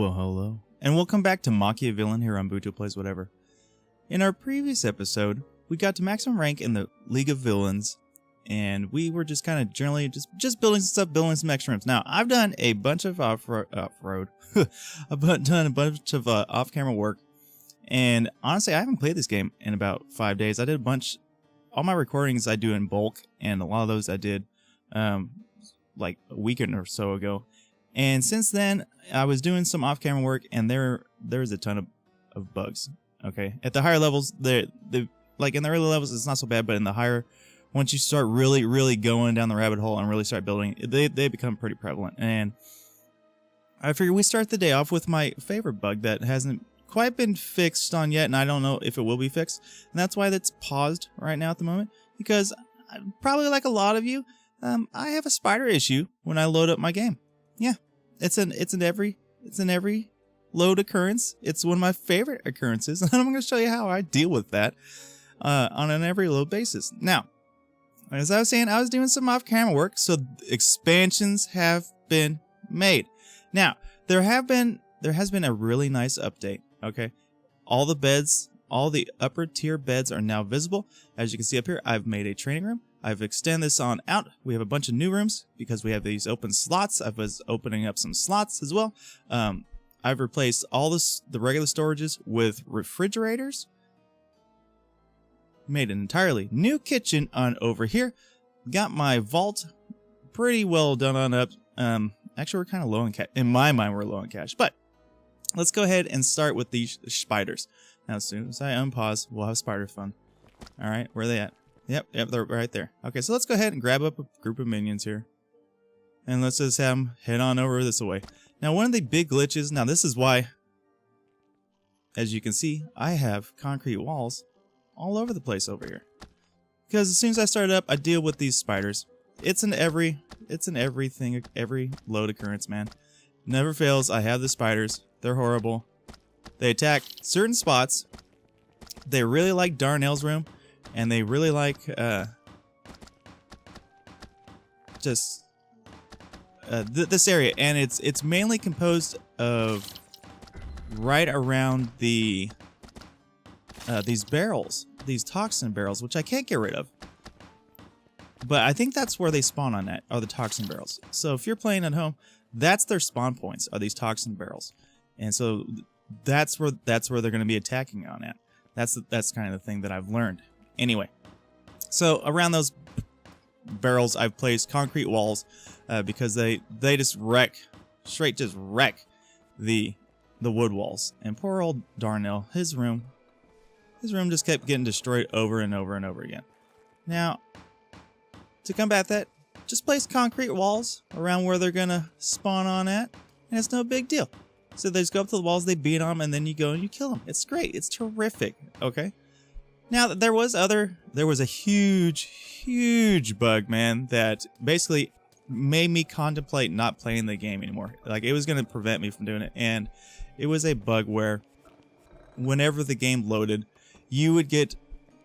Well, hello. And welcome back to MachiaVillain here on Buto Plays Whatever. In our previous episode, we got to maximum rank in the League of Villains, and we were just kind of generally just building some stuff, building some extra rooms. Now, I've done a bunch of off-road. I've done a bunch of off-camera work, and honestly, I haven't played this game in about 5 days. I did a bunch. All my recordings I do in bulk, and a lot of those I did like a weekend or so ago. And since then, I was doing some off-camera work, and there's a ton of bugs. Okay, at the higher levels, like in the early levels, it's not so bad, but in the higher, once you start really going down the rabbit hole and really start building, they become pretty prevalent. And I figured we start the day off with my favorite bug that hasn't quite been fixed on yet, and I don't know if it will be fixed. And that's why that's paused right now at the moment, because probably like a lot of you, I have a spider issue when I load up my game. Yeah, it's an every load occurrence. It's one of my favorite occurrences, and I'm going to show you how I deal with that on an every load basis. Now, as I was saying, I was doing some off-camera work, so expansions have been made. Now, there has been a really nice update. Okay, all the beds, all the upper tier beds are now visible. As you can see up here, I've made a training room. I've extended this on out. We have a bunch of new rooms because we have these open slots. I was opening up some slots as well. I've replaced all the regular storages with refrigerators. Made an entirely new kitchen on over here. Got my vault pretty well done on up. Actually, we're kind of low on cash. In my mind, we're low on cash. But let's go ahead and start with these spiders. Now, as soon as I unpause, we'll have spider fun. All right, where are they at? Yep, they're right there. Okay, so let's go ahead and grab up a group of minions here. And let's just have them head on over this way. Now, one of the big glitches, now this is why, as you can see, I have concrete walls all over the place over here. Because as soon as I start up, I deal with these spiders. It's an every load occurrence, man. Never fails. I have the spiders. They're horrible. They attack certain spots. They really like Darnell's room. And they really like this area, and it's mainly composed of right around the these barrels, these toxin barrels, which I can't get rid of. But I think that's where they spawn on that, are the toxin barrels. So if you're playing at home, that's their spawn points, are these toxin barrels, and so that's where they're going to be attacking on at. That's kind of the thing that I've learned. Anyway, so around those barrels, I've placed concrete walls because they just wreck the wood walls. And poor old Darnell, his room just kept getting destroyed over and over and over again. Now, to combat that, just place concrete walls around where they're gonna spawn on at, and it's no big deal. So they just go up to the walls, they beat them, and then you go and you kill them. It's great. It's terrific. Okay. Now, there was a huge bug, man, that basically made me contemplate not playing the game anymore. Like, it was going to prevent me from doing it. And it was a bug where whenever the game loaded, you would get,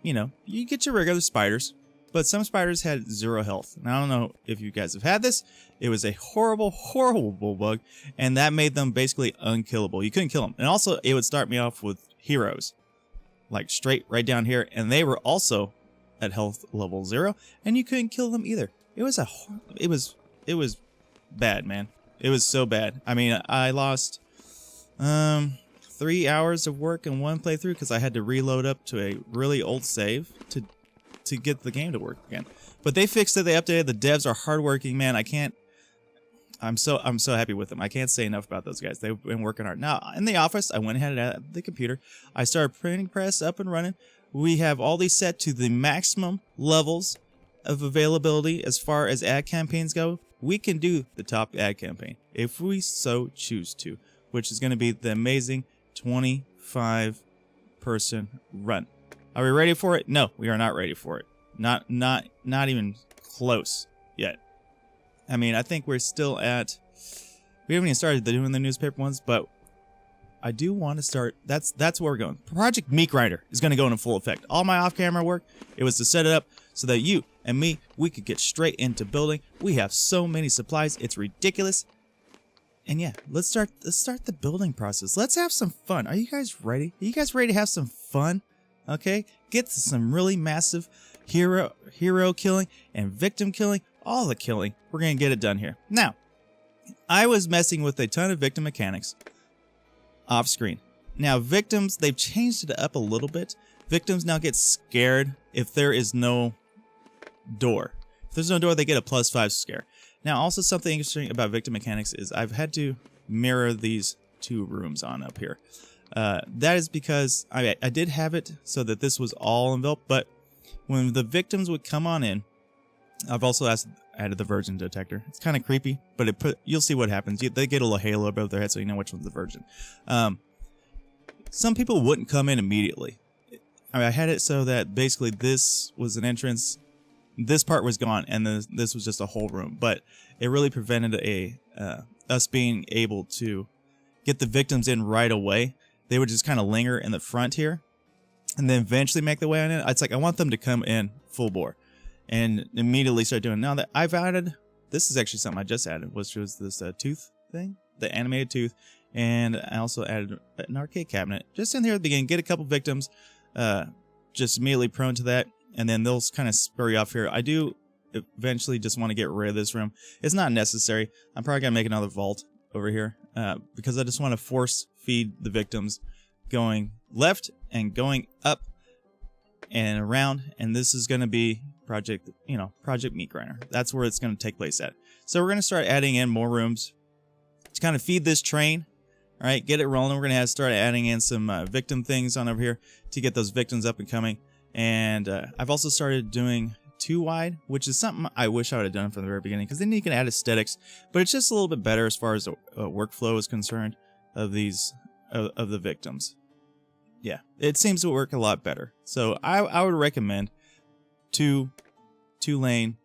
you get your regular spiders, but some spiders had 0 health. And I don't know if you guys have had this. It was a horrible bug, and that made them basically unkillable. You couldn't kill them. And also, it would start me off with heroes. Like straight right down here, and they were also at health level 0, and you couldn't kill them either. It was bad, man. It was so bad. I mean, I lost 3 hours of work in one playthrough because I had to reload up to a really old save to get the game to work again. But they fixed it. They updated. The devs are hardworking, man. I'm so happy with them. I can't say enough about those guys. They've been working hard. Now, in the office, I went ahead at the computer. I started printing press up and running. We have all these set to the maximum levels of availability as far as ad campaigns go. We can do the top ad campaign if we so choose to, which is going to be the amazing 25-person run. Are we ready for it? No, we are not ready for it. Not even close yet. I mean, I think we're still at... We haven't even started doing the newspaper ones, but I do want to start... That's where we're going. Project Meat Grinder is going to go into full effect. All my off-camera work, it was to set it up so that you and me, we could get straight into building. We have so many supplies, it's ridiculous. And yeah, let's start the building process. Let's have some fun. Are you guys ready? Are you guys ready to have some fun? Okay? Get to some really massive hero killing and victim killing, all the killing. We're going to get it done here. Now, I was messing with a ton of victim mechanics off screen. Now, victims, they've changed it up a little bit. Victims now get scared if there is no door. If there's no door, they get a +5 scare. Now, also something interesting about victim mechanics is I've had to mirror these two rooms on up here. That is because I did have it so that this was all enveloped, but when the victims would come on in, I've also added the virgin detector. It's kind of creepy, but you'll see what happens. They get a little halo above their head so you know which one's the virgin. Some people wouldn't come in immediately. I had it so that basically this was an entrance. This part was gone, and this was just a whole room. But it really prevented us being able to get the victims in right away. They would just kind of linger in the front here, and then eventually make their way on in. It's like I want them to come in full bore, and immediately start doing. Now that I've added, this is actually something I just added, which was this tooth thing, the animated tooth, and I also added an arcade cabinet just in here at the beginning. Get a couple victims, just immediately prone to that. And then they'll kind of spur you off here. I do eventually just want to get rid of this room. It's not necessary. I'm probably going to make another vault over here because I just want to force feed the victims going left and going up and around. And this is going to be Project Meat Grinder. That's where it's going to take place at. So we're going to start adding in more rooms to kind of feed this train. All right, get it rolling. We're going to start adding in some victim things on over here to get those victims up and coming. And I've also started doing 2 wide, which is something I wish I would have done from the very beginning, because then you can add aesthetics, but it's just a little bit better as far as the workflow is concerned of these of the victims. Yeah, it seems to work a lot better. So I would recommend two lane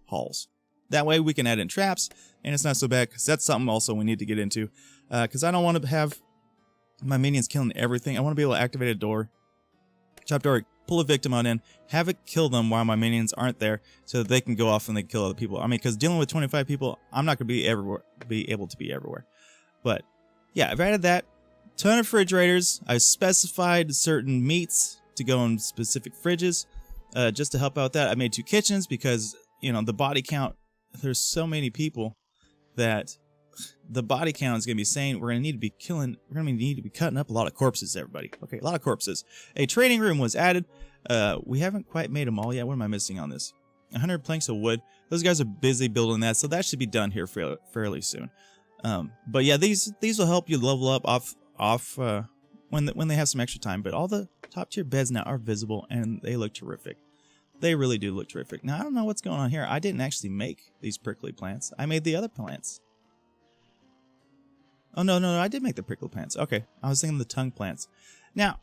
halls. That way we can add in traps, and it's not so bad, because that's something also we need to get into, because I don't want to have my minions killing everything. I want to be able to activate a door, trap door, pull a victim on in, have it kill them while my minions aren't there, so that they can go off and they can kill other people. I mean, because dealing with 25 people, I'm not going to be able to be everywhere. But yeah, I've added that. Ton of refrigerators. I've specified certain meats to go in specific fridges, just to help out that. I made 2 kitchens because, the body count, there's so many people that the body count is going to be saying we're going to need to be cutting up a lot of corpses, everybody. Okay, a lot of corpses. A training room was added. We haven't quite made them all yet. What am I missing on this? 100 planks of wood. Those guys are busy building that, so that should be done here fairly soon. But yeah, these will help you level up off when they have some extra time. But all the top tier beds now are visible, and they look terrific. They really do look terrific. Now, I don't know what's going on here. I didn't actually make these prickly plants. I made the other plants. Oh, no, I did make the prickly plants. Okay, I was thinking the tongue plants. Now,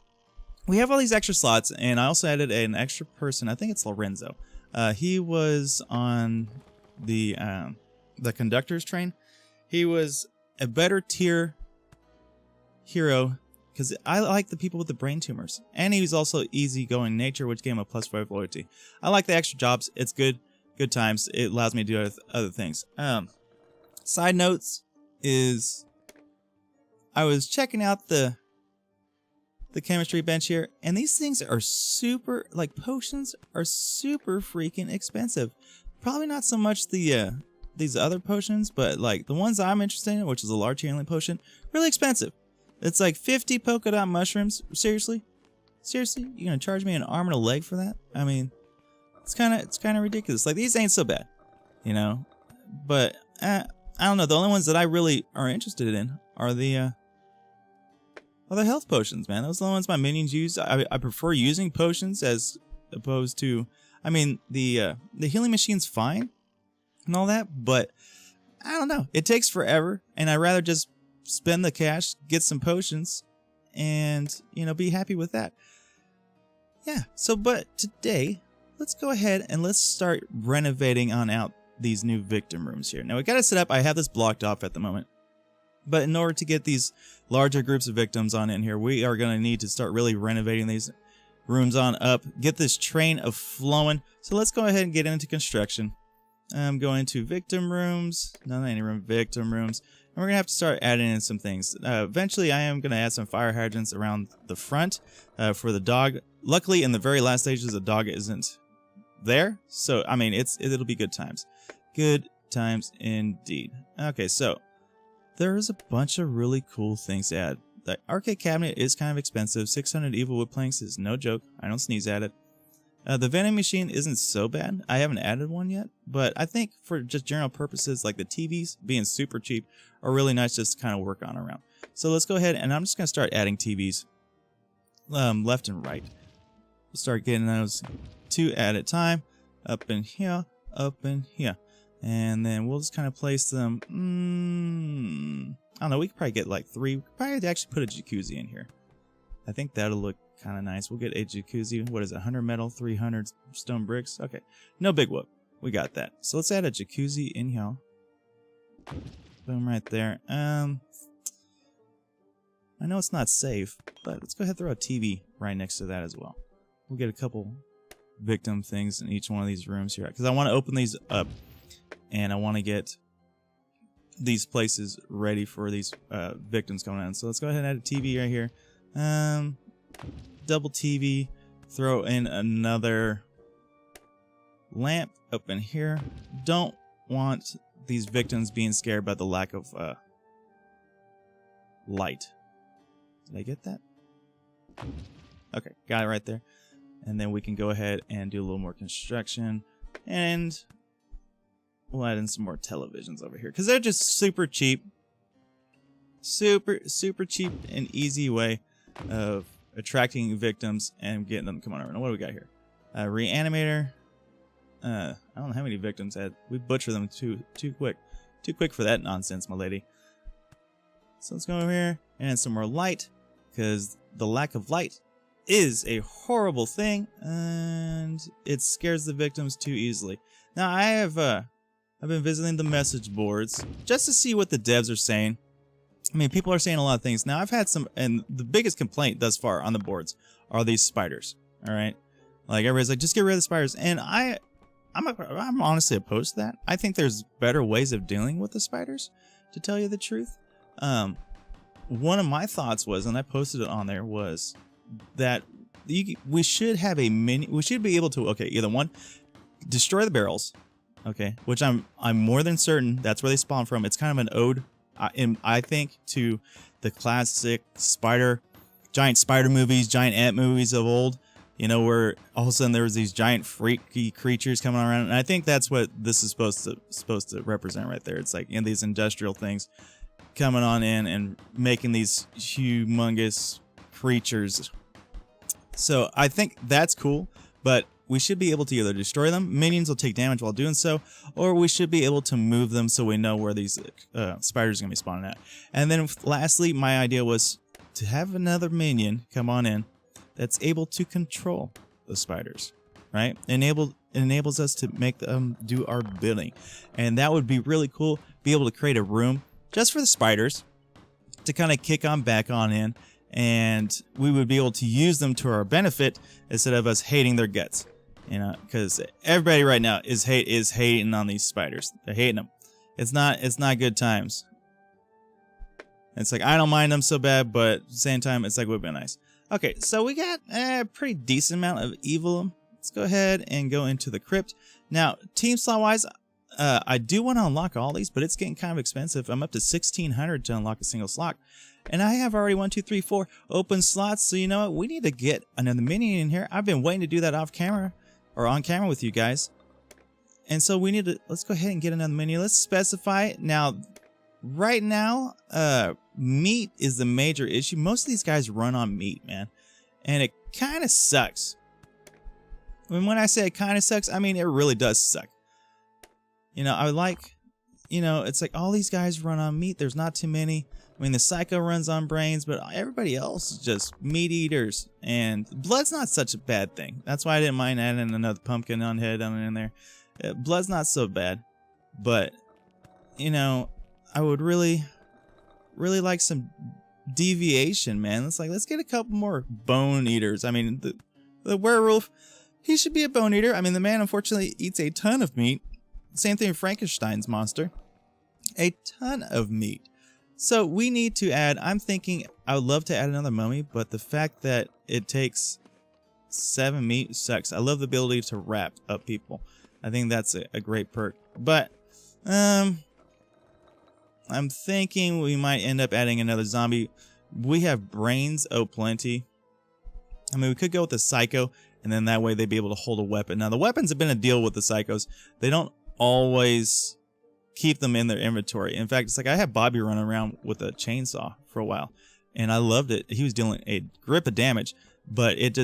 we have all these extra slots, and I also added an extra person. I think it's Lorenzo. He was on the conductor's train. He was a better tier hero because I like the people with the brain tumors. And he was also easygoing nature, which gave him a +5 loyalty. I like the extra jobs. It's good times. It allows me to do other things. Side notes is I was checking out the chemistry bench here, and these things are super, potions are super freaking expensive. Probably not so much these other potions, but the ones I'm interested in, which is a large healing potion, really expensive. It's like 50 polka dot mushrooms. Seriously? You're gonna charge me an arm and a leg for that? I mean, it's kind of ridiculous. These ain't so bad, But I don't know. The only ones that I really are interested in are the health potions, man. Those are the ones my minions use. I prefer using potions as opposed to. I mean, the healing machine's fine and all that, but I don't know. It takes forever, and I'd rather just spend the cash, get some potions, and be happy with that. Yeah. So, but today, let's go ahead and let's start renovating on out these new victim rooms here. Now we got to set up. I have this blocked off at the moment, but in order to get these larger groups of victims on in here, we are going to need to start really renovating these rooms on up, get this train of flowing. So let's go ahead and get into construction. I'm going to victim rooms. No, any room, victim rooms. And we're going to have to start adding in some things. Eventually, I am going to add some fire hydrants around the front for the dog. Luckily, in the very last stages, the dog isn't there. So, I mean, it'll be good times. Good times indeed. Okay, so there's a bunch of really cool things to add. The arcade cabinet is kind of expensive. 600 evil wood planks is no joke. I don't sneeze at it. The vending machine isn't so bad. I haven't added one yet, but I think for just general purposes, like the TVs being super cheap, are really nice just to kind of work on around. So let's go ahead, and I'm just going to start adding TVs left and right. We'll start getting those 2 at a time, up in here, and then we'll just kind of place them. I don't know. We could probably get like 3. We could probably actually put a jacuzzi in here. I think that'll look kind of nice. We'll get a jacuzzi. What is it? 100 metal, 300 stone bricks. Okay, no big whoop. We got that. So let's add a jacuzzi in here. Boom, right there. I know it's not safe, but let's go ahead and throw a TV right next to that as well. We'll get a couple victim things in each one of these rooms here, because I want to open these up, and I want to get these places ready for these victims coming in. So let's go ahead and add a TV right here. Double TV. Throw in another lamp up in here. Don't want these victims being scared by the lack of light. Did I get that? Okay, got it right there. And then we can go ahead and do a little more construction, and we'll add in some more televisions over here, because they're just super cheap. Super cheap and easy way of attracting victims and getting them to come on over. Now, what do we got here? Reanimator. I don't know how many victims had. We butchered them too quick. Too quick for that nonsense, my lady. So let's go over here and some more light, because the lack of light is a horrible thing, and it scares the victims too easily. Now, I've been visiting the message boards just to see what the devs are saying. I mean, people are saying a lot of things. Now, I've had some, and the biggest complaint thus far on the boards are these spiders. All right, like everybody's like, just get rid of the spiders, and I'm honestly opposed to that. I think there's better ways of dealing with the spiders, to tell you the truth. One of my thoughts was, and I posted it on there, was that we should have a we should be able to, okay, either one, destroy the barrels, okay, which I'm more than certain that's where they spawn from. It's kind of an ode, I think, to the classic giant spider movies, giant ant movies of old, you know, where all of a sudden there was these giant freaky creatures coming around, and I think that's what this is supposed to represent right there. It's like, you know, these industrial things coming on in and making these humongous creatures. So I think that's cool, but we should be able to either destroy them, minions will take damage while doing so, or we should be able to move them so we know where these spiders are going to be spawning at. And then lastly, my idea was to have another minion come on in that's able to control the spiders, right? Enables us to make them do our bidding. And that would be really cool, be able to create a room just for the spiders to kind of kick on back on in, and we would be able to use them to our benefit instead of us hating their guts, you know, because everybody right now is hating on these spiders. They're hating them. It's not good times. It's like, I don't mind them so bad, but at the same time, it's like, would be nice. Okay, so we got a pretty decent amount of evil. Let's go ahead and go into the crypt. Now, team slot wise, I do want to unlock all these, but it's getting kind of expensive. I'm up to 1,600 to unlock a single slot. And I have already 1, 2, 3, 4 open slots. So you know what? We need to get another minion in here. I've been waiting to do that off camera or on camera with you guys. And so we need to, let's go ahead and get another minion. Let's specify it. Now, right now, meat is the major issue. Most of these guys run on meat, man. And it kind of sucks. And when I say it kind of sucks, I mean, it really does suck. You know, I like, you know, it's like all these guys run on meat. There's not too many. I mean, the Psycho runs on brains, but everybody else is just meat eaters. And blood's not such a bad thing. That's why I didn't mind adding another pumpkin on head on in there. Blood's not so bad. But, you know, I would really like some deviation, man. Let's get a couple more bone eaters. I mean, the werewolf, he should be a bone eater. I mean, the man unfortunately eats a ton of meat. Same thing with Frankenstein's monster. A ton of meat. So we need to add, I'm thinking I would love to add another mummy, but the fact that it takes 7 meat sucks. I love the ability to wrap up people. I think that's a great perk. But I'm thinking we might end up adding another zombie. We have brains, oh plenty. I mean, we could go with the psycho, and then that way they'd be able to hold a weapon. Now, the weapons have been a deal with the psychos. They don't always keep them in their inventory. In fact, it's like I had Bobby running around with a chainsaw for a while, and I loved it. He was dealing a grip of damage, but it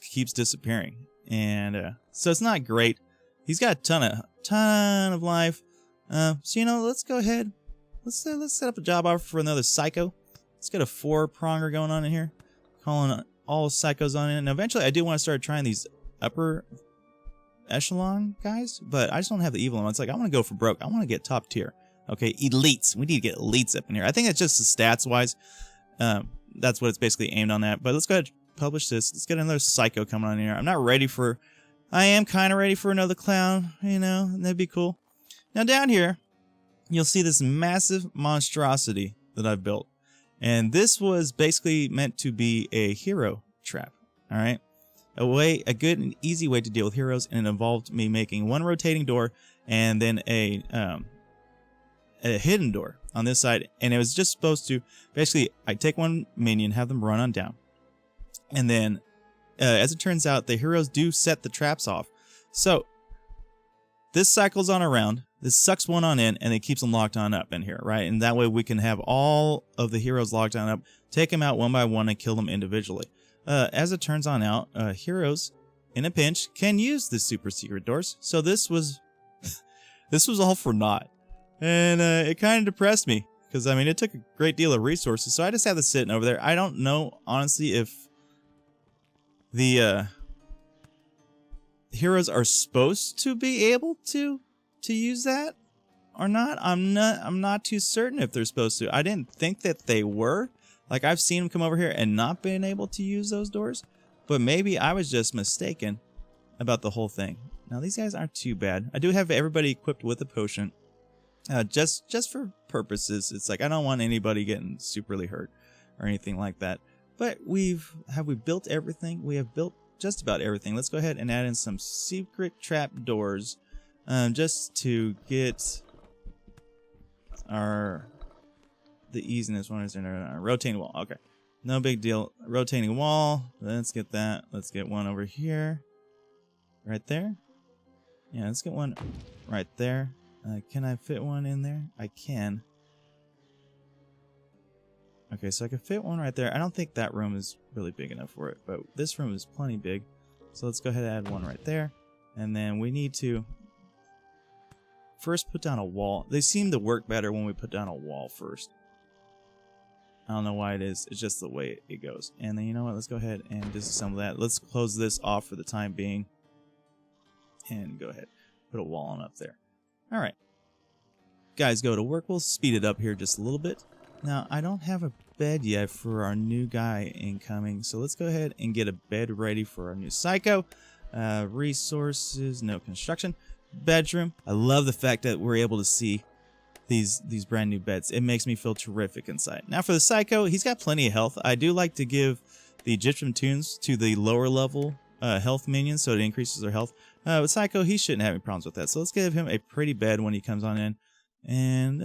keeps disappearing, and so it's not great. He's got a ton of life. So you know, let's go ahead. Let's set up a job offer for another psycho. Let's get a 4-pronger going on in here, calling all psychos on in. And eventually, I do want to start trying these upper echelon guys, but I just don't have the evil one. It's like I want to go for broke. I want to get top tier. Okay, elites. We need to get elites up in here. I think it's just the stats wise. That's what it's basically aimed on at. But let's go ahead and publish this. Let's get another psycho coming on here. I'm not ready for. I am kind of ready for another clown. You know, that'd be cool. Now down here, you'll see this massive monstrosity that I've built, and this was basically meant to be a hero trap. All right. A good and easy way to deal with heroes, and it involved me making one rotating door and then a hidden door on this side, and it was just supposed to basically I take one minion, have them run on down, and then as it turns out, the heroes do set the traps off. So this cycles on around, this sucks one on in, and it keeps them locked on up in here, right? And that way we can have all of the heroes locked on up, take them out one by one, and kill them individually. As it turns on out, heroes in a pinch can use the super secret doors. So this was this was all for naught, and it kind of depressed me because I mean it took a great deal of resources. So I just have this sitting over there. I don't know honestly if the heroes are supposed to be able to use that or not. I'm not too certain if they're supposed to. I didn't think that they were. Like, I've seen them come over here and not been able to use those doors. But maybe I was just mistaken about the whole thing. Now, these guys aren't too bad. I do have everybody equipped with a potion. Just for purposes. It's like, I don't want anybody getting superly hurt or anything like that. But have we built everything? We have built just about everything. Let's go ahead and add in some secret trap doors. Just to get the easiness. One is in a rotating wall. Okay, no big deal. Rotating wall. Let's get that. Let's get one over here, right there. Yeah, let's get one right there. Can I fit one in there? I can. Okay, so I can fit one right there. I don't think that room is really big enough for it, but this room is plenty big. So let's go ahead and add one right there, and then we need to first put down a wall. They seem to work better when we put down a wall first. I don't know why it is. It's just the way it goes. And then you know what? Let's go ahead and disassemble that. Let's close this off for the time being. And go ahead. Put a wall on up there. Alright. Guys, go to work. We'll speed it up here just a little bit. Now, I don't have a bed yet for our new guy incoming. So let's go ahead and get a bed ready for our new psycho. Resources. No construction. Bedroom. I love the fact that we're able to see these brand new beds. It makes me feel terrific inside. Now for the psycho, he's got plenty of health. I do like to give the Egyptian tunes to the lower level health minions so it increases their health. With psycho, he shouldn't have any problems with that. So let's give him a pretty bed when he comes on in, and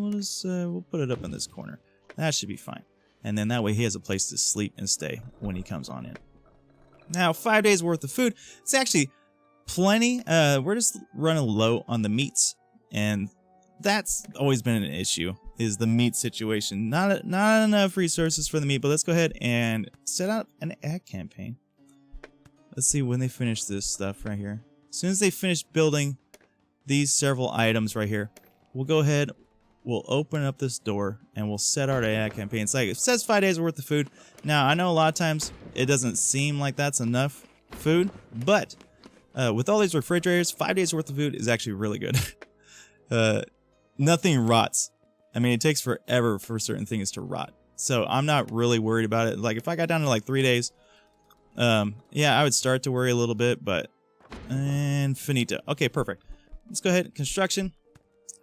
we'll put it up in this corner. That should be fine. And then that way he has a place to sleep and stay when he comes on in. Now 5 days worth of food. It's actually plenty. We're just running low on the meats, and that's always been an issue, is the meat situation. Not enough resources for the meat, but let's go ahead and set out an ad campaign. Let's see when they finish this stuff right here. As soon as they finish building these several items right here, we'll go ahead, we'll open up this door, and we'll set our ad campaign. It's like, it says 5 days worth of food. Now, I know a lot of times it doesn't seem like that's enough food, but with all these refrigerators, 5 days worth of food is actually really good. Nothing rots. I mean, it takes forever for certain things to rot. So I'm not really worried about it. Like, if I got down to like 3 days, yeah, I would start to worry a little bit, but, and finito. Okay, perfect. Let's go ahead. Construction,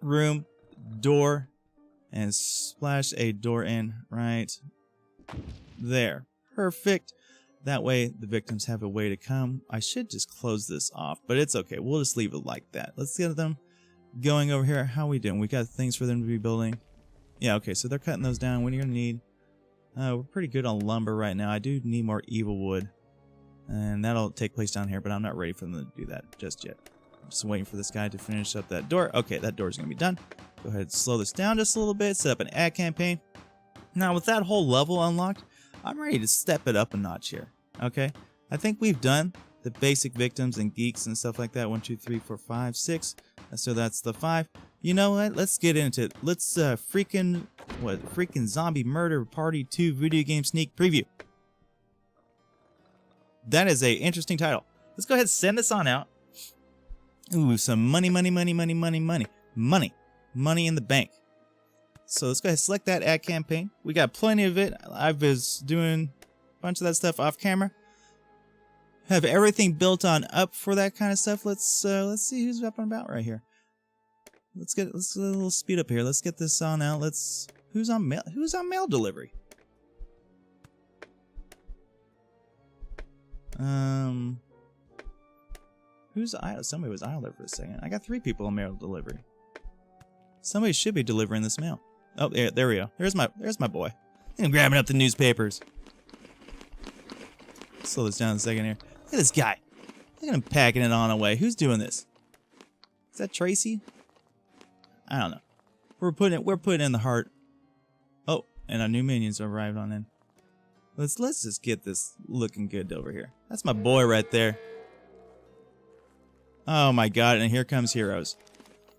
room, door, and splash a door in right there. Perfect. That way the victims have a way to come. I should just close this off, but it's okay. We'll just leave it like that. Let's get them going over here. How are we doing? We got things for them to be building. Yeah, okay, so they're cutting those down. What are you going to need? We're pretty good on lumber right now. I do need more evil wood. And that'll take place down here, but I'm not ready for them to do that just yet. I'm just waiting for this guy to finish up that door. Okay, that door's going to be done. Go ahead and slow this down just a little bit. Set up an ad campaign. Now, with that whole level unlocked, I'm ready to step it up a notch here. Okay? I think we've done the basic victims and geeks and stuff like that. 1, 2, 3, 4, 5, 6. So that's the 5. You know what? Let's get into it. Let's freaking Zombie Murder Party 2 video game sneak preview. That is a interesting title. Let's go ahead and send this on out. Ooh, some money in the bank. So let's go ahead and select that ad campaign. We got plenty of it. I was doing a bunch of that stuff off camera. Have everything built on up for that kind of stuff. Let's see who's up and about right here. Let's get a little speed up here. Let's get this on out. Who's on mail delivery? Who's idle? Somebody was idle there for a second. I got 3 people on mail delivery. Somebody should be delivering this mail. Oh, there we go. There's my boy. I'm grabbing up the newspapers. Slow this down a second here. Look at this guy. Look at him packing it on away. Who's doing this? Is that Tracy? I don't know. We're putting in the heart. Oh, and our new minions arrived on in. Let's just get this looking good over here. That's my boy right there. Oh my god, and here comes Heroes.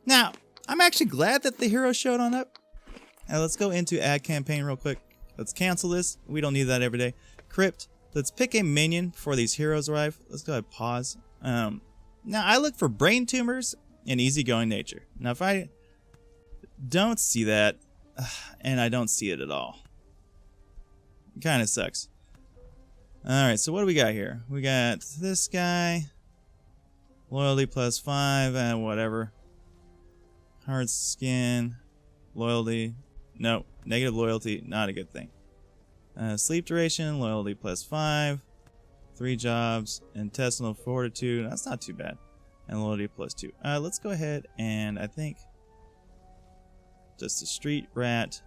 Now, I'm actually glad that the Heroes showed on up. Now let's go into ad campaign real quick. Let's cancel this. We don't need that every day. Crypt. Let's pick a minion before these heroes arrive. Let's go ahead and pause. Now I look for brain tumors and easygoing nature. Now if I don't see that, and I don't see it at all, it kind of sucks. Alright, so what do we got here? We got this guy. Loyalty +5, and whatever. Hard skin. Loyalty. No, negative loyalty, not a good thing. Sleep duration, loyalty +5. 3 jobs. Intestinal fortitude, that's not too bad. And loyalty +2. Let's go ahead and I think just a street rat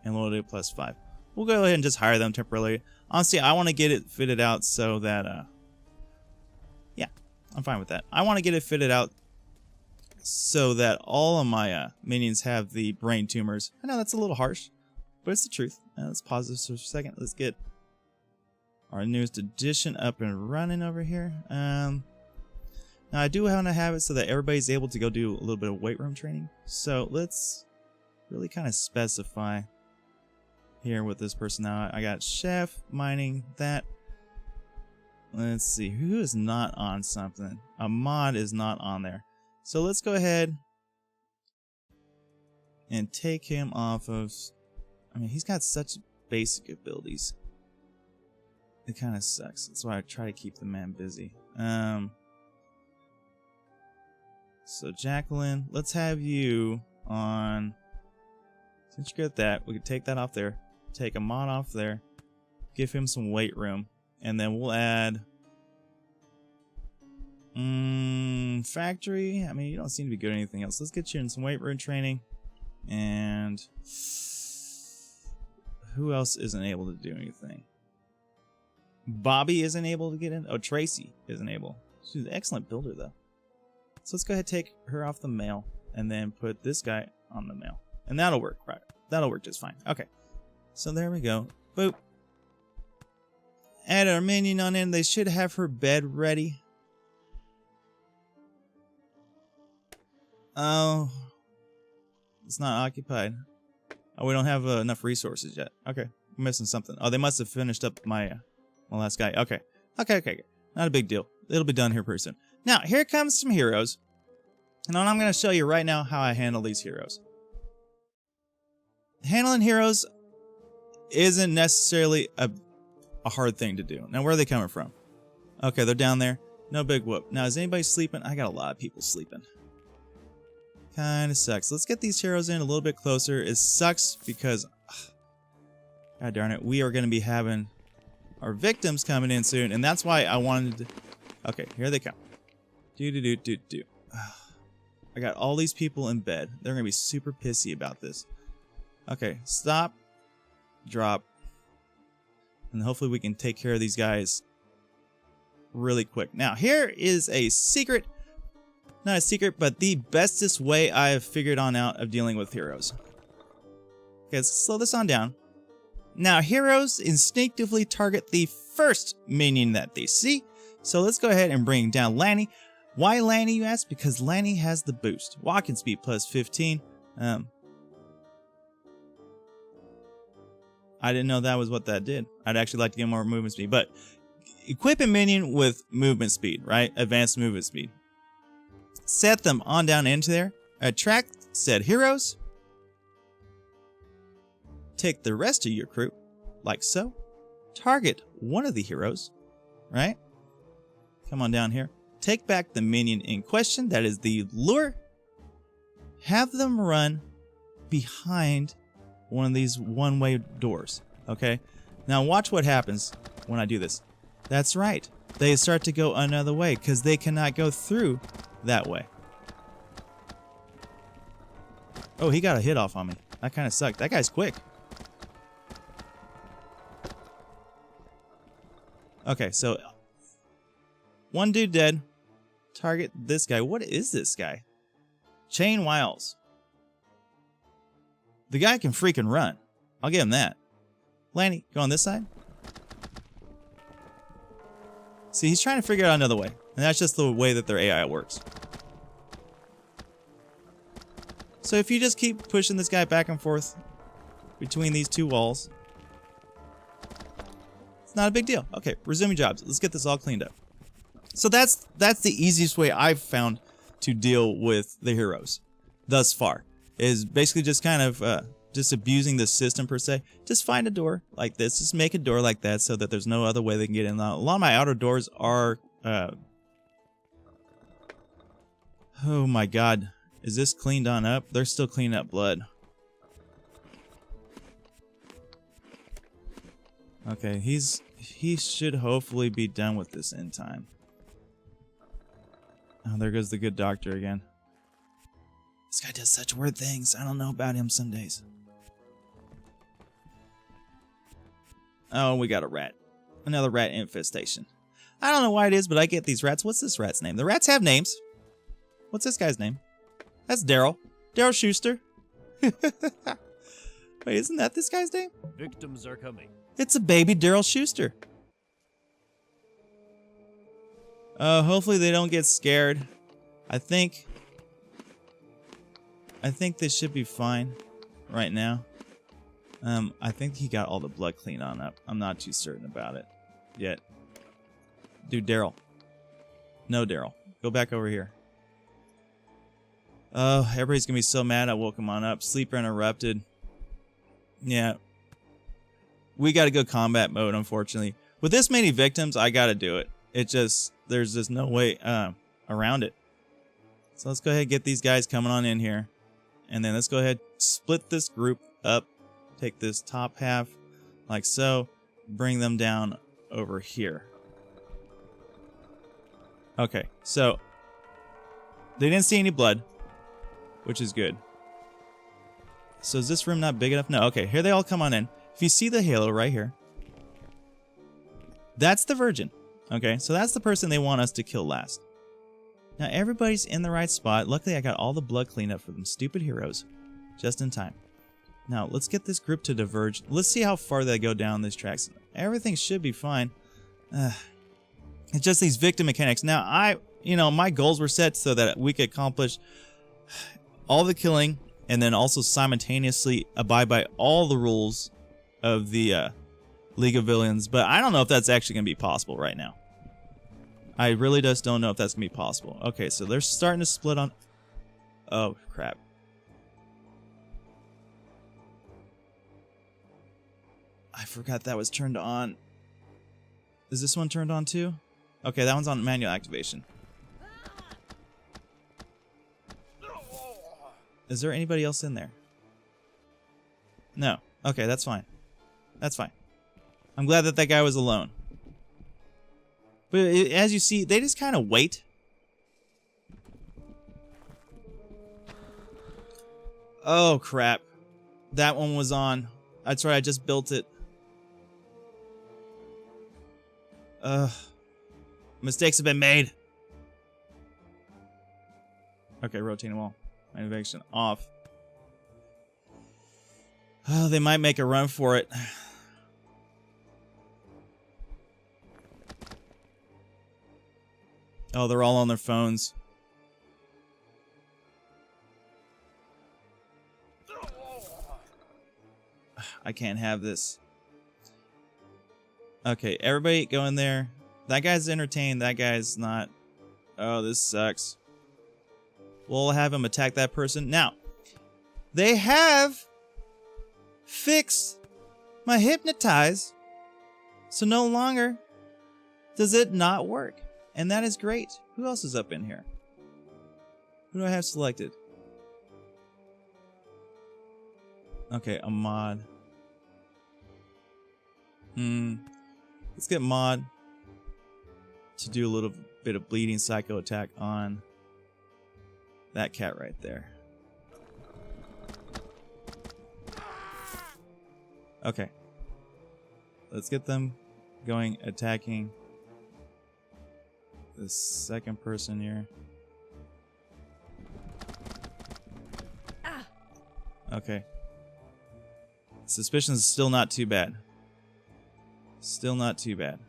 and loyalty +5. We'll go ahead and just hire them temporarily. Honestly, I want to get it fitted out so that, yeah, I'm fine with that. I want to get it fitted out so that all of my minions have the brain tumors. I know that's a little harsh, but it's the truth. Let's pause this for a second. Let's get our newest edition up and running over here. Now I do want to have it so that everybody's able to go do a little bit of weight room training. So let's really kind of specify here with this person now. I got chef, mining, that. Let's see, who is not on something? A mod is not on there. So let's go ahead and take him off of, I mean, he's got such basic abilities. It kind of sucks. That's why I try to keep the man busy. So Jacqueline, let's have you on, since you're good at that, we can take that off there. Take a mod off there. Give him some weight room. And then we'll add factory. I mean, you don't seem to be good at anything else. Let's get you in some weight room training. And who else isn't able to do anything? Bobby isn't able to get in. Oh, Tracy isn't able. She's an excellent builder, though. So let's go ahead and take her off the mail and then put this guy on the mail. And that'll work, right? That'll work just fine. Okay. So there we go. Boop. Add our minion on in. They should have her bed ready. Oh. It's not occupied. Oh, we don't have enough resources yet. Okay. We're missing something. Oh, they must have finished up my last guy. Okay. Okay. Not a big deal. It'll be done here pretty soon. Now, here comes some heroes. And I'm going to show you right now how I handle these heroes. Handling heroes isn't necessarily a hard thing to do. Now, where are they coming from? Okay, they're down there. No big whoop. Now, is anybody sleeping? I got a lot of people sleeping. Kind of sucks. Let's get these heroes in a little bit closer. It sucks because, god darn it, we are going to be having our victims coming in soon, and that's why I wanted to... Okay, here they come. Do. I got all these people in bed. They're going to be super pissy about this. Okay, stop, drop, and hopefully we can take care of these guys really quick. Now, here is a secret, not a secret, but the bestest way I have figured out of dealing with heroes. Okay, let's slow this on down. Now, heroes instinctively target the first minion that they see, so let's go ahead and bring down Lanny. Why Lanny, you ask? Because Lanny has the boost. Walking speed plus 15. I didn't know that was what that did. I'd actually like to get more movement speed, but equip a minion with movement speed, right? Advanced movement speed. Set them on down into there. Attract said heroes. Take the rest of your crew, like so. Target one of the heroes, right? Come on down here. Take back the minion in question, that is the lure. Have them run behind one of these one-way doors, okay? Now watch what happens when I do this. That's right. They start to go another way because they cannot go through that way. Oh, he got a hit off on me. That kind of sucked. That guy's quick. Okay, so one dude dead. Target this guy. What is this guy? Chain Wiles. The guy can freaking run. I'll give him that. Lanny, go on this side. See, he's trying to figure out another way. And that's just the way that their AI works. So if you just keep pushing this guy back and forth between these two walls, it's not a big deal. Okay, resume your jobs. Let's get this all cleaned up. So that's the easiest way I've found to deal with the heroes thus far. Is basically just kind of just abusing the system per se. Just find a door like this. Just make a door like that so that there's no other way they can get in. A lot of my outer doors are... oh my god. Is this cleaned on up? They're still cleaning up blood. Okay, he should hopefully be done with this in time. Oh, there goes the good doctor again. This guy does such weird things. I don't know about him some days. Oh, we got a rat. Another rat infestation. I don't know why it is, but I get these rats. What's this rat's name? The rats have names. What's this guy's name? That's Daryl. Daryl Schuster. Wait, isn't that this guy's name? Victims are coming. It's a baby Daryl Schuster. Hopefully they don't get scared. I think they should be fine right now. I think he got all the blood clean on up. I'm not too certain about it yet. Dude, Daryl. No, Daryl. Go back over here. Oh, everybody's gonna be so mad I woke him on up. Sleeper interrupted. Yeah. We gotta go combat mode, unfortunately. With this many victims, I gotta do it. There's just no way around it. So let's go ahead and get these guys coming on in here. And then let's go ahead, split this group up. Take this top half, like so. Bring them down over here. Okay, so they didn't see any blood, which is good. So is this room not big enough? No, okay, here they all come on in. If you see the halo right here, that's the virgin. Okay, so that's the person they want us to kill last. Now everybody's in the right spot. Luckily I got all the blood cleaned up for them stupid heroes. Just in time. Now let's get this group to diverge. Let's see how far they go down these tracks. Everything should be fine. It's just these victim mechanics. Now my goals were set so that we could accomplish all the killing and then also simultaneously abide by all the rules of the League of Villains, but I don't know if that's actually going to be possible right now. I really just don't know if that's going to be possible. Okay, so they're starting to split on... Oh, crap. I forgot that was turned on. Is this one turned on too? Okay, that one's on manual activation. Is there anybody else in there? No. Okay, that's fine. That's fine. I'm glad that that guy was alone. But as you see, they just kind of wait. Oh, crap. That one was on. That's right, I just built it. Mistakes have been made. Okay, rotating wall. Innovation off. Oh, they might make a run for it. Oh, they're all on their phones. I can't have this. Okay, everybody go in there. That guy's entertained. That guy's not. Oh, this sucks. We'll have him attack that person. Now, they have fixed my hypnotize, so no longer does it not work. And that is great. Who else is up in here? Who do I have selected? Okay, a mod. Let's get mod to do a little bit of bleeding psycho attack on that cat right there. Okay. Let's get them going, attacking the second person here. Okay. Suspicion is still not too bad. Still not too bad.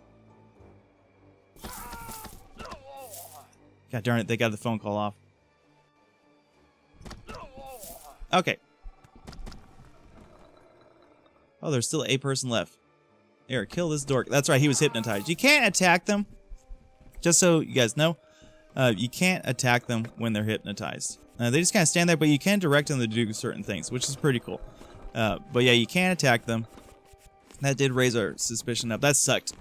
God darn it, they got the phone call off. Okay. Oh, there's still a person left. Here, kill this dork. That's right, he was hypnotized. You can't attack them. Just so you guys know, you can't attack them when they're hypnotized. They just kind of stand there, but you can direct them to do certain things, which is pretty cool. But yeah, you can't attack them. That did raise our suspicion up. That sucked.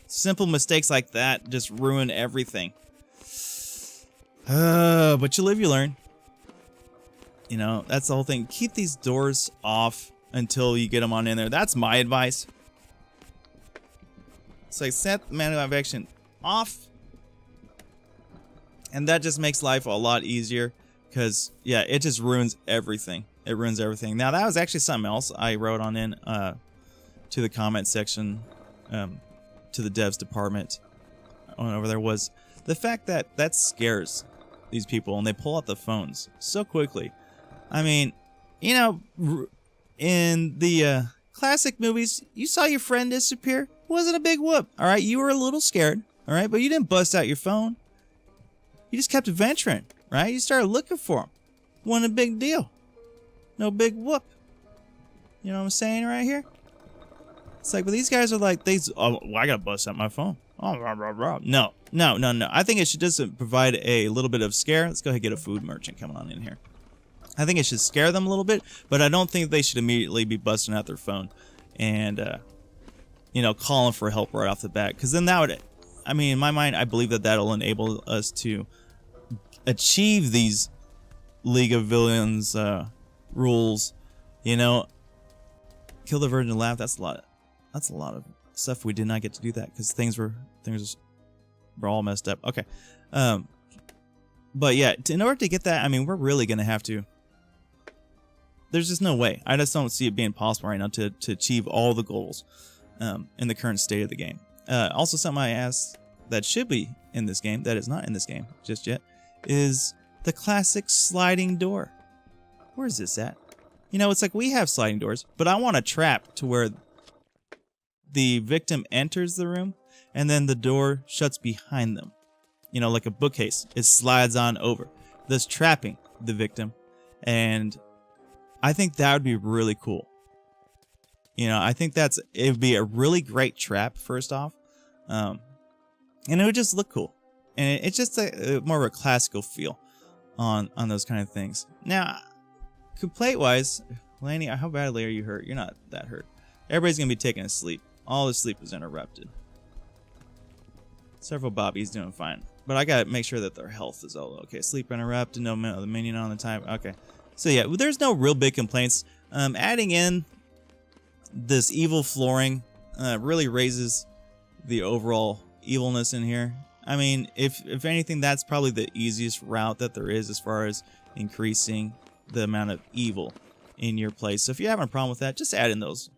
Simple mistakes like that just ruin everything. But you live, you learn. You know, that's the whole thing. Keep these doors off until you get them on in there. That's my advice. It's like set the manual of action off. And that just makes life a lot easier. Because, yeah, it just ruins everything. It ruins everything. Now, that was actually something else I wrote on in to the comment section, to the devs department on over there, was the fact that that scares these people and they pull out the phones so quickly. I mean, you know, in the classic movies, you saw your friend disappear. It wasn't a big whoop, all right? You were a little scared, all right? But you didn't bust out your phone. You just kept adventuring, right? You started looking for him. Wasn't a big deal. No big whoop. You know what I'm saying right here? It's like, but these guys are like, oh, well, I gotta bust out my phone. Oh, rah, rah, rah. No. I think it should just provide a little bit of scare. Let's go ahead and get a food merchant coming on in here. I think it should scare them a little bit, but I don't think they should immediately be busting out their phone and, you know, calling for help right off the bat. Because then that would, I mean, in my mind, I believe that that'll enable us to achieve these League of Villains rules. You know, kill the Virgin Laugh. That's a lot of stuff we did not get to do that because things were all messed up. Okay, but yeah, in order to get that, I mean, we're really gonna have to. There's just no way. I just don't see it being possible right now to achieve all the goals in the current state of the game. Also, something I asked that should be in this game that is not in this game just yet is the classic sliding door. Where is this at? You know, it's like we have sliding doors, but I want a trap to where the victim enters the room and then the door shuts behind them. You know, like a bookcase. It slides on over, thus trapping the victim. And I think that would be really cool. You know, I think it would be a really great trap, first off. And it would just look cool. And it's just more of a classical feel on those kind of things. Now, complaint-wise, Laney, how badly are you hurt? You're not that hurt. Everybody's going to be taking a sleep. All the sleep was interrupted. Several Bobby's doing fine. But I got to make sure that their health is all okay. Sleep interrupted, no the minion on the time. Okay. So yeah, there's no real big complaints. Adding in this evil flooring really raises the overall evilness in here. I mean, if anything, that's probably the easiest route that there is as far as increasing the amount of evil in your place. So if you're having a problem with that, just add in those.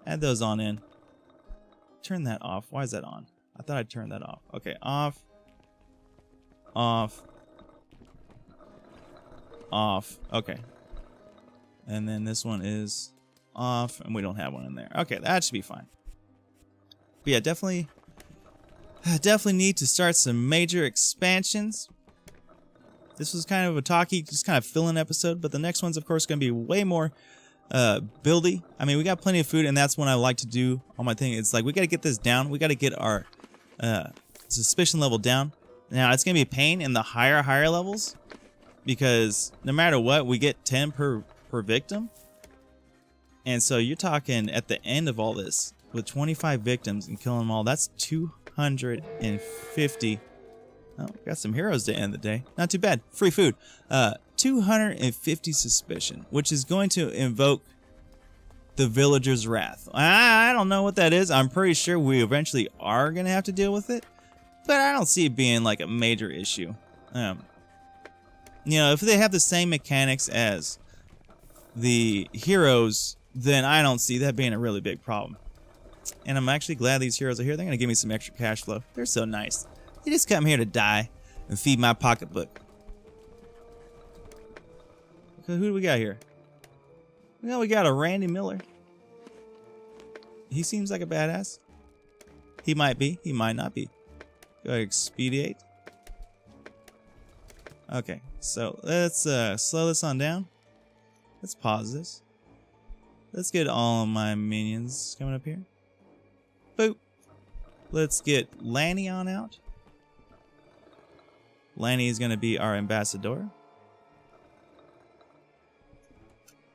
Add those on in. Turn that off. Why is that on? I thought I'd turn that off. Okay, off. Off. Off. Okay. And then this one is off, and we don't have one in there. Okay, that should be fine. But yeah, definitely need to start some major expansions. This was kind of a talky, just kind of fill-in episode, but the next one's, of course, going to be way more buildy. I mean, we got plenty of food, and that's when I like to do all my thing. It's like, we got to get this down. We got to get our suspicion level down. Now, it's going to be a pain in the higher levels, because no matter what, we get 10 per victim. And so you're talking at the end of all this, with 25 victims and killing them all, that's 250. Oh, got some heroes to end the day. Not too bad. Free food. 250 suspicion, which is going to invoke the villager's wrath. I don't know what that is. I'm pretty sure we eventually are going to have to deal with it, but I don't see it being like a major issue. You know, if they have the same mechanics as the heroes, then I don't see that being a really big problem. And I'm actually glad these heroes are here. They're going to give me some extra cash flow. They're so nice. They just come here to die and feed my pocketbook. Okay, who do we got here? Well, we got a Randy Miller. He seems like a badass. He might be. He might not be. Go ahead, expedite. Okay, so let's slow this on down. Let's pause this. Let's get all of my minions coming up here. Boop. Let's get Lanny on out. Lanny is going to be our ambassador.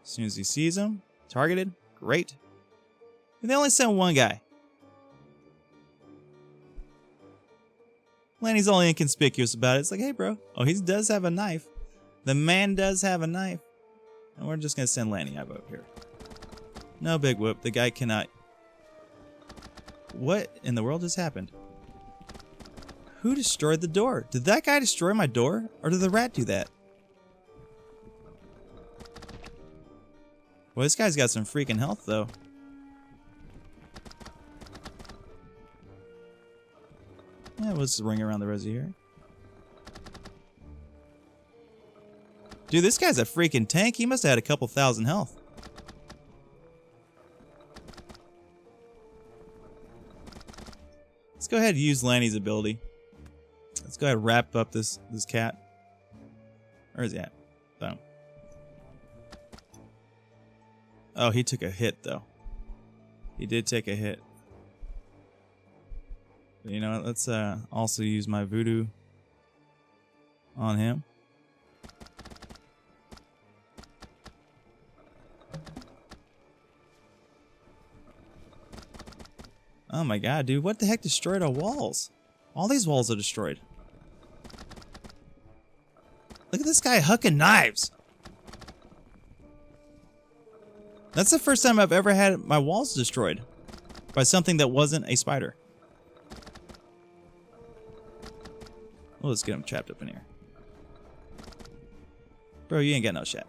As soon as he sees him, targeted, great. And they only sent one guy. Lanny's only inconspicuous about it. It's like, hey, bro. Oh, he does have a knife. The man does have a knife. And we're just going to send Lanny up here. No big whoop. The guy cannot... What in the world just happened? Who destroyed the door? Did that guy destroy my door? Or did the rat do that? Well, this guy's got some freaking health, though. Yeah, let's ring around the rosy here. Dude, this guy's a freaking tank. He must have had a couple thousand health. Let's go ahead and use Lanny's ability. Let's go ahead and wrap up this cat. Where is he at? Boom. Oh, he took a hit, though. He did take a hit. But you know what? Let's also use my voodoo on him. Oh my god, dude. What the heck destroyed our walls? All these walls are destroyed. Look at this guy hucking knives. That's the first time I've ever had my walls destroyed by something that wasn't a spider. Well, let's get him trapped up in here. Bro, you ain't got no shot.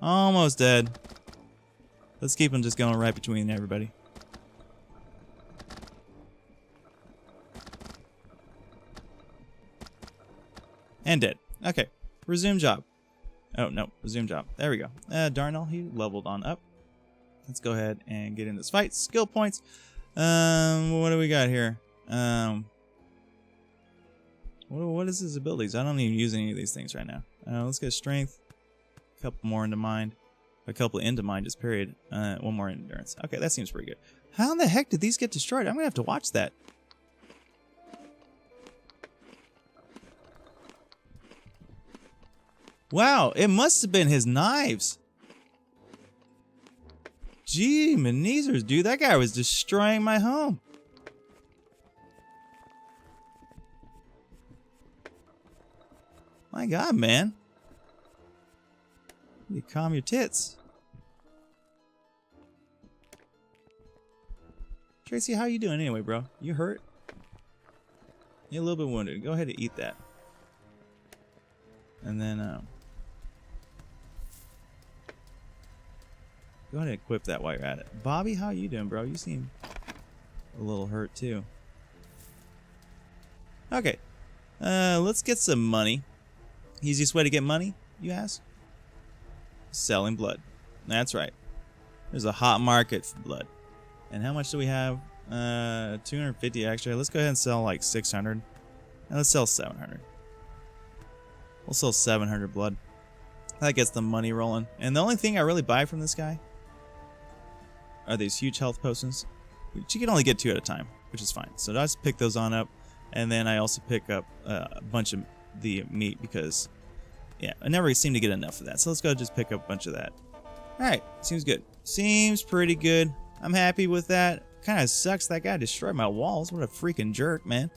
Almost dead. Let's keep him just going right between everybody. And dead. Okay. Resume job. Oh, no. Resume job. There we go. Darnell, he leveled on up. Let's go ahead and get in this fight. Skill points. What do we got here? What is his abilities? I don't even use any of these things right now. Let's get strength. A couple more into mind. A couple into mind, just period. One more endurance. Okay, that seems pretty good. How in the heck did these get destroyed? I'm gonna have to watch that. Wow, it must have been his knives. Gee, Maneezers, dude, that guy was destroying my home. My God, man. You calm your tits. Tracy, how you doing anyway, bro? You hurt? You're a little bit wounded. Go ahead and eat that. And then, go ahead and equip that while you're at it. Bobby, how you doing, bro? You seem a little hurt, too. Okay. Let's get some money. Easiest way to get money, you ask? Selling blood. That's right. There's a hot market for blood. And how much do we have? 250 extra. Let's go ahead and sell like 600. And let's sell 700. We'll sell 700 blood. That gets the money rolling. And the only thing I really buy from this guy are these huge health potions, which you can only get 2 at a time, which is fine. So I just pick those on up. And then I also pick up a bunch of the meat because, yeah, I never seem to get enough of that. So let's go just pick up a bunch of that. Alright, seems good. Seems pretty good. I'm happy with that. Kind of sucks that guy destroyed my walls. What a freaking jerk, man.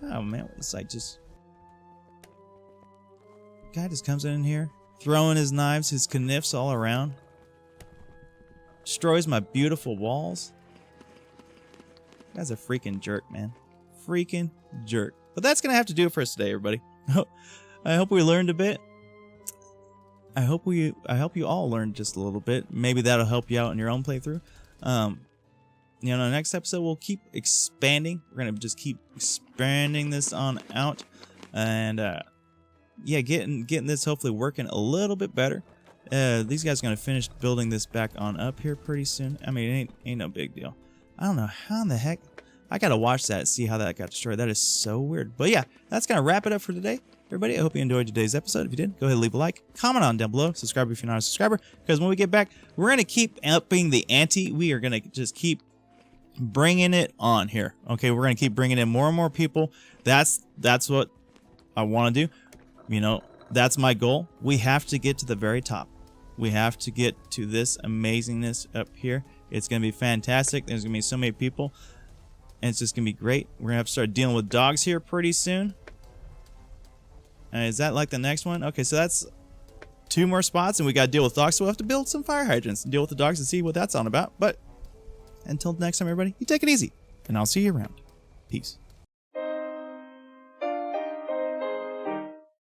Oh, man. It's like just... Guy just comes in here, throwing his knives, his kniffs all around. Destroys my beautiful walls. Guy's a freaking jerk, man. Freaking jerk. But that's going to have to do it for us today, everybody. I hope we learned a bit. I hope you all learned just a little bit. Maybe that'll help you out in your own playthrough. You know, next episode we'll keep expanding. We're gonna just keep expanding this on out, and yeah, getting this hopefully working a little bit better. These guys are gonna finish building this back on up here pretty soon. I mean, it ain't no big deal. I don't know how in the heck. I gotta watch that, see how that got destroyed. That is so weird. But yeah, that's gonna wrap it up for today. Everybody, I hope you enjoyed today's episode. If you did, go ahead and leave a like, comment on down below, subscribe if you're not a subscriber, because when we get back, we're going to keep upping the ante. We are going to just keep bringing it on here. Okay, we're going to keep bringing in more and more people. That's what I want to do. You know, that's my goal. We have to get to the very top. We have to get to this amazingness up here. It's going to be fantastic. There's going to be so many people, and it's just going to be great. We're going to have to start dealing with dogs here pretty soon. Is that like the next one? Okay, so that's 2 more spots, and we got to deal with dogs, so we'll have to build some fire hydrants and deal with the dogs and see what that's on about. But until next time, everybody, you take it easy, and I'll see you around. Peace.